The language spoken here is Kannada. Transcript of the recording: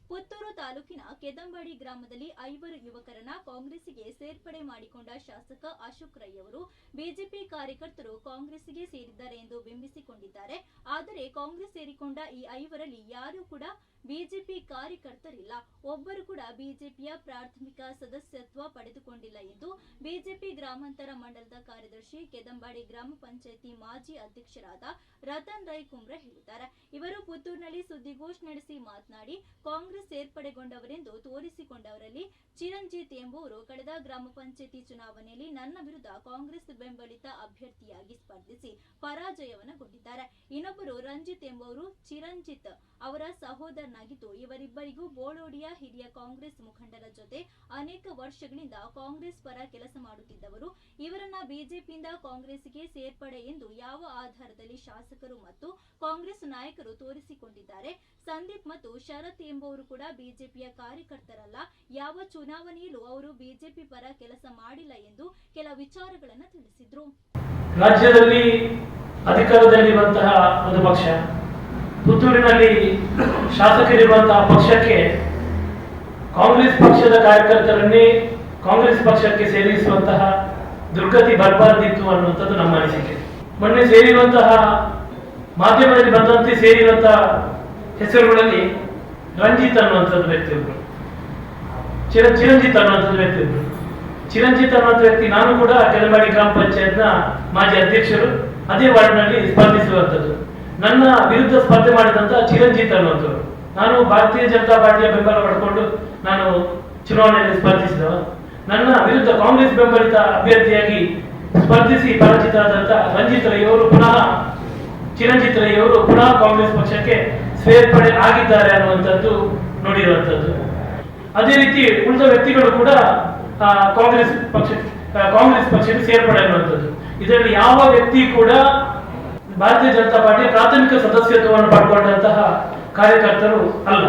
ಪುತ್ತೂರು ತಾಲೂಕಿನ ಕೆದಂಬಡಿ ಗ್ರಾಮದಲ್ಲಿ 5 ಯುವಕರನ್ನ ಕಾಂಗ್ರೆಸ್ಸಿಗೆ ಸೇರ್ಪಡೆ ಮಾಡಿಕೊಂಡ ಶಾಸಕ ಅಶೋಕ್ ರೈ ಅವರು ಬಿಜೆಪಿ ಕಾರ್ಯಕರ್ತರು ಕಾಂಗ್ರೆಸ್ಸಿಗೆ ಸೇರಿದ್ದಾರೆ ಎಂದು ಬಿಂಬಿಸಿಕೊಂಡಿದ್ದಾರೆ. ಆದರೆ ಕಾಂಗ್ರೆಸ್ ಸೇರಿಕೊಂಡ ಈ 5ರಲ್ಲಿ ಯಾರೂ ಕೂಡ ಬಿಜೆಪಿ ಕಾರ್ಯಕರ್ತರಿಲ್ಲ. ಒಬ್ಬರು ಕೂಡ ಬಿಜೆಪಿಯ ಪ್ರಾಥಮಿಕ ಸದಸ್ಯತ್ವ ಪಡೆದುಕೊಂಡಿಲ್ಲ ಎಂದು ಬಿಜೆಪಿ ಗ್ರಾಮಾಂತರ ಮಂಡಲದ ಕಾರ್ಯದರ್ಶಿ, ಕೆದಂಬಡಿ ಗ್ರಾಮ ಪಂಚಾಯಿತಿ ಮಾಜಿ ಅಧ್ಯಕ್ಷರಾದ ರತನ್ ರೈ ಕುಮ್ರೆ ಹೇಳಿದ್ದಾರೆ. ಇವರು ಪುತ್ತೂರಿನಲ್ಲಿ ಸುದ್ದಿಗೋಷ್ಠಿ ನಡೆಸಿ ಮಾತನಾಡಿ, ಕಾಂಗ್ರೆಸ್ ಸೇರ್ಪಡೆಗೊಂಡವರೆಂದು ತೋರಿಸಿಕೊಂಡವರಲ್ಲಿ ಚಿರಂಜಿತ್ ಎಂಬುವರು ಕಳೆದ ಗ್ರಾಮ ಪಂಚಾಯಿತಿ ಚುನಾವಣೆಯಲ್ಲಿ ನನ್ನ ವಿರುದ್ಧ ಕಾಂಗ್ರೆಸ್ ಬೆಂಬಲಿತ ಅಭ್ಯರ್ಥಿಯಾಗಿ ಸ್ಪರ್ಧಿಸಿ ಪರಾಜಯವನ್ನಗೊಂಡಿದ್ದಾರೆ. ಇನ್ನೊಬ್ಬರು ರಂಜಿತ್ ಎಂಬುವರು ಚಿರಂಜಿತ್ ಅವರ ಸಹೋದರನಾಗಿದ್ದು, ಇವರಿಬ್ಬರಿಗೂ ಬೋಳೋಡಿಯ ಹಿರಿಯ ಕಾಂಗ್ರೆಸ್ ಮುಖಂಡರ ಜೊತೆ ಅನೇಕ ವರ್ಷಗಳಿಂದ ಕಾಂಗ್ರೆಸ್ ಪರ ಕೆಲಸ ಮಾಡುತ್ತಿದ್ದವರು. ಇವರನ್ನ ಬಿಜೆಪಿಯಿಂದ ಕಾಂಗ್ರೆಸ್ಗೆ ಸೇರ್ಪಡೆ ಎಂದು ಯಾವ ಆಧಾರದಲ್ಲಿ ಶಾಸಕರು ಮತ್ತು ಕಾಂಗ್ರೆಸ್ ನಾಯಕರು ತೋರಿಸಿಕೊಂಡಿದ್ದಾರೆ. ಸಂದೀಪ್ ಮತ್ತು ಶರತ್ ಎಂಬುವರು ಕೂಡ ಬಿಜೆಪಿಯ ಕಾರ್ಯಕರ್ತರಲ್ಲ. ಯಾವ ಚುನಾವಣೆಯಲ್ಲೂ ಅವರು ಬಿಜೆಪಿ ಪರ ಕೆಲಸ ಮಾಡಿಲ್ಲ ಎಂದು ಕೆಲ ವಿಚಾರಗಳನ್ನು ತಿಳಿಸಿದ್ರು. ರಾಜ್ಯದಲ್ಲಿ ಅಧಿಕಾರದಲ್ಲಿರುವಂತಹ ಒಂದು ಪಕ್ಷ, ಪುತ್ತೂರಿನಲ್ಲಿ ಶಾಸಕರಿರುವಂತಹ ಪಕ್ಷಕ್ಕೆ ಕಾಂಗ್ರೆಸ್ ಪಕ್ಷದ ಕಾರ್ಯಕರ್ತರನ್ನೇ ಕಾಂಗ್ರೆಸ್ ಪಕ್ಷಕ್ಕೆ ಸೇರಿಸುವಂತಹ ದುರ್ಗತಿ ಬರಬಾರದಿತ್ತು ಅನ್ನುವಂಥದ್ದು ನಮ್ಮ ಅನಿಸಿಕೆ. ಮೊನ್ನೆ ಸೇರಿರುವಂತಹ ಮಾಧ್ಯಮದಲ್ಲಿ ಬಂದಂತೆ ಸೇರಿರುವಂತಹ ಹೆಸರುಗಳಲ್ಲಿ ರಂಜಿತ್ ಅನ್ನುವಂಥದ್ದು ವ್ಯಕ್ತಿ ಒಬ್ಬರು, ಚಿರಂಜಿತ್ ಅನ್ನುವಂಥದ್ದು ವ್ಯಕ್ತಿ ಒಬ್ಬರು. ಚಿರಂಜಿತ್ ಅನ್ನುವಂಥ ವ್ಯಕ್ತಿ, ನಾನು ಕೂಡ ಕೆದಂಬಡಿ ಗ್ರಾಮ ಪಂಚಾಯತ್ನ ಮಾಜಿ ಅಧ್ಯಕ್ಷರು, ಅದೇ ವಾರ್ಡ್ನಲ್ಲಿ ಸ್ಪರ್ಧಿಸುವಂಥದ್ದು. ನನ್ನ ವಿರುದ್ಧ ಸ್ಪರ್ಧೆ ಮಾಡಿದಂತಹ ಚಿರಂಜಿತ್ ಅನ್ನುವಂಥವ್ರು, ನಾನು ಭಾರತೀಯ ಜನತಾ ಪಾರ್ಟಿಯ ಬೆಂಬಲ ಪಡ್ಕೊಂಡು ನಾನು ಚುನಾವಣೆಯಲ್ಲಿ ಸ್ಪರ್ಧಿಸಿದವ. ನನ್ನ ವಿರುದ್ಧ ಕಾಂಗ್ರೆಸ್ ಬೆಂಬಲಿತ ಅಭ್ಯರ್ಥಿಯಾಗಿ ಸ್ಪರ್ಧಿಸಿ ಪರಾಜಿತರಾದಂತಹ ರಂಜಿತ್ ರೈ ಅವರು ಚಿರಂಜಿತ್ ರೈ ಅವರು ಪುನಃ ಕಾಂಗ್ರೆಸ್ ಪಕ್ಷಕ್ಕೆ ಸೇರ್ಪಡೆ ಆಗಿದ್ದಾರೆ ಅನ್ನುವಂಥದ್ದು ನೋಡಿರುವಂಥದ್ದು. ಅದೇ ರೀತಿ ಉಳಿದ ವ್ಯಕ್ತಿಗಳು ಕೂಡ ಕಾಂಗ್ರೆಸ್ ಪಕ್ಷಕ್ಕೆ ಸೇರ್ಪಡೆ ಅನ್ನುವಂಥದ್ದು. ಇದರಲ್ಲಿ ಯಾವ ವ್ಯಕ್ತಿ ಕೂಡ ಭಾರತೀಯ ಜನತಾ ಪಾರ್ಟಿಯ ಪ್ರಾಥಮಿಕ ಸದಸ್ಯತ್ವವನ್ನು ಪಡ್ಕೊಂಡಂತಹ ಕಾರ್ಯಕರ್ತರು ಅಲ್ಲ.